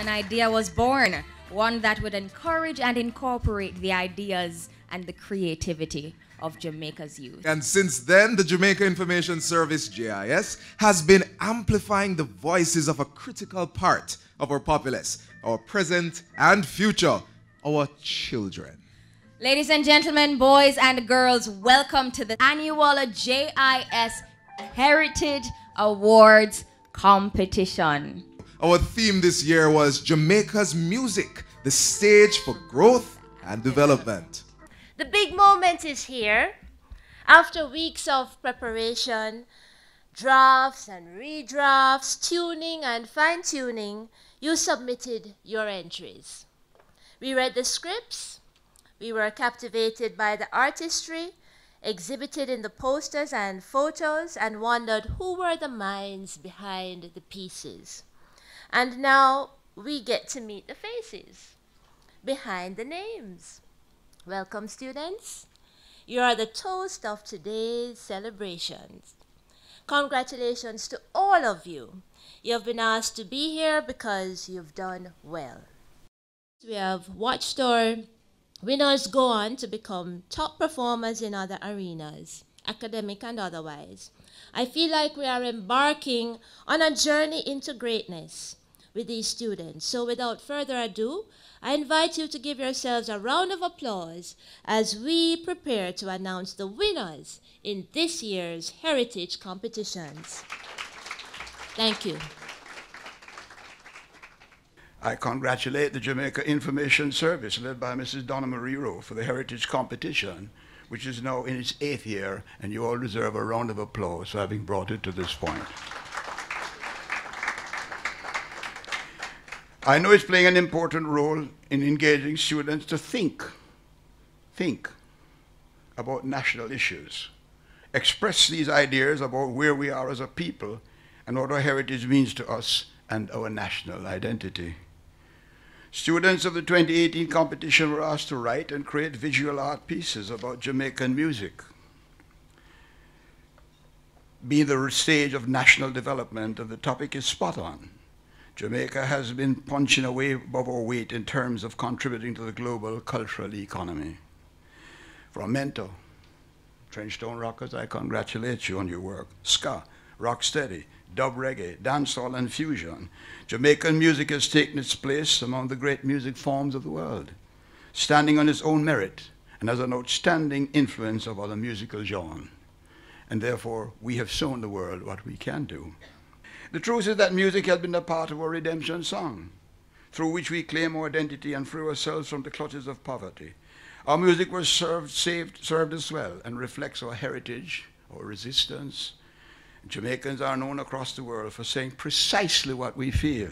an idea was born, one that would encourage and incorporate the ideas and the creativity of Jamaica's youth. And since then, the Jamaica Information Service, JIS, has been amplifying the voices of a critical part of our populace, our present and future, our children. Ladies and gentlemen, boys and girls, welcome to the annual JIS Heritage Awards competition. Our theme this year was Jamaica's Music, the stage for growth and development. The big moment is here. After weeks of preparation, drafts and redrafts, tuning and fine-tuning, you submitted your entries. We read the scripts. We were captivated by the artistry exhibited in the posters and photos and wondered who were the minds behind the pieces. And now we get to meet the faces behind the names. Welcome, students. You are the toast of today's celebrations. Congratulations to all of you. You have been asked to be here because you've done well. We have watched our winners go on to become top performers in other arenas, academic and otherwise. I feel like we are embarking on a journey into greatness with these students. So without further ado, I invite you to give yourselves a round of applause as we prepare to announce the winners in this year's Heritage competitions. Thank you. I congratulate the Jamaica Information Service, led by Mrs. Donna Mariro, for the Heritage competition, which is now in its 8th year, and you all deserve a round of applause for having brought it to this point. I know it's playing an important role in engaging students to think about national issues, express these ideas about where we are as a people and what our heritage means to us and our national identity. Students of the 2018 competition were asked to write and create visual art pieces about Jamaican music. Being the stage of national development, and the topic is spot on. Jamaica has been punching away above our weight in terms of contributing to the global cultural economy. From Mento, Trenchtown Rockers, I congratulate you on your work. Ska, rocksteady, dub reggae, dancehall and fusion. Jamaican music has taken its place among the great music forms of the world, standing on its own merit and as an outstanding influence of other musical genres. And therefore, we have shown the world what we can do. The truth is that music has been a part of our redemption song, through which we claim our identity and free ourselves from the clutches of poverty. Our music was served as well and reflects our heritage, our resistance. Jamaicans are known across the world for saying precisely what we feel.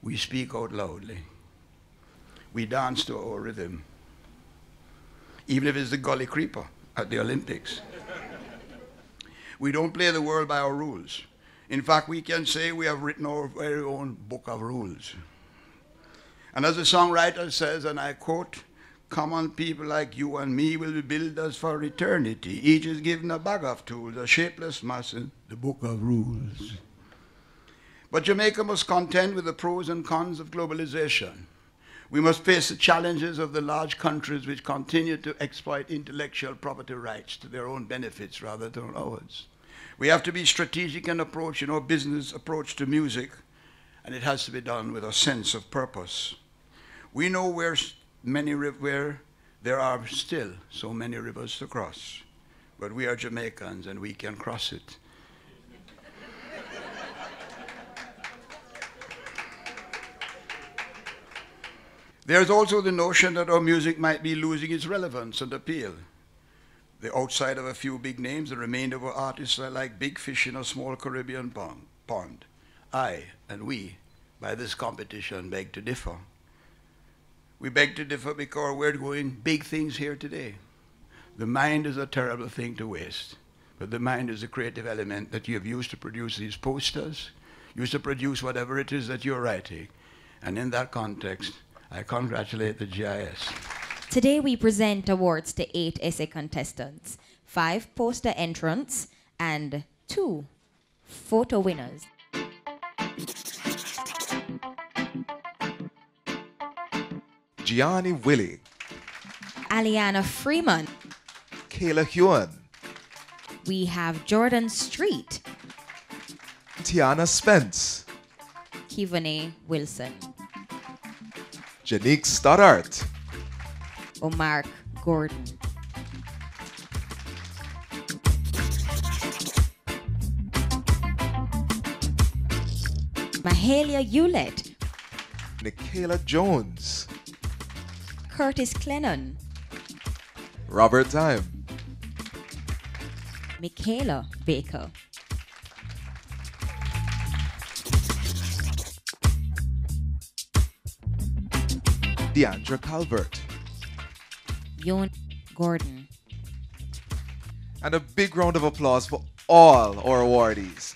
We speak out loudly. We dance to our rhythm, even if it's the Gully Creeper at the Olympics. We don't play the world by our rules. In fact, we can say we have written our very own book of rules. And as the songwriter says, and I quote, "Common people like you and me will be builders for eternity. Each is given a bag of tools, a shapeless mass in the book of rules." But Jamaica must contend with the pros and cons of globalization. We must face the challenges of the large countries which continue to exploit intellectual property rights to their own benefits rather than ours. We have to be strategic in approach, in our business approach to music, and it has to be done with a sense of purpose. We know where there are still so many rivers to cross, but we are Jamaicans and we can cross it. There's also the notion that our music might be losing its relevance and appeal. The outside of a few big names, the remainder of our artists are like big fish in a small Caribbean pond. I and we, by this competition, beg to differ. We beg to differ because we're doing big things here today. The mind is a terrible thing to waste, but the mind is a creative element that you have used to produce these posters, used to produce whatever it is that you're writing. And in that context, I congratulate the JIS. Today we present awards to 8 essay contestants, 5 poster entrants, and 2 photo winners. Gianni Willie, Aliana Freeman. Kayla Hewan, We have Jordan Street. Tiana Spence, Kivane Wilson. Janique Stoddart, Omar Gordon. Mahalia Hewlett. Nicaila Jones, Curtis Clennon. Robert Time, Michaela Baker. Deandra Calvert. Yon Gordon. And a big round of applause for all our awardees.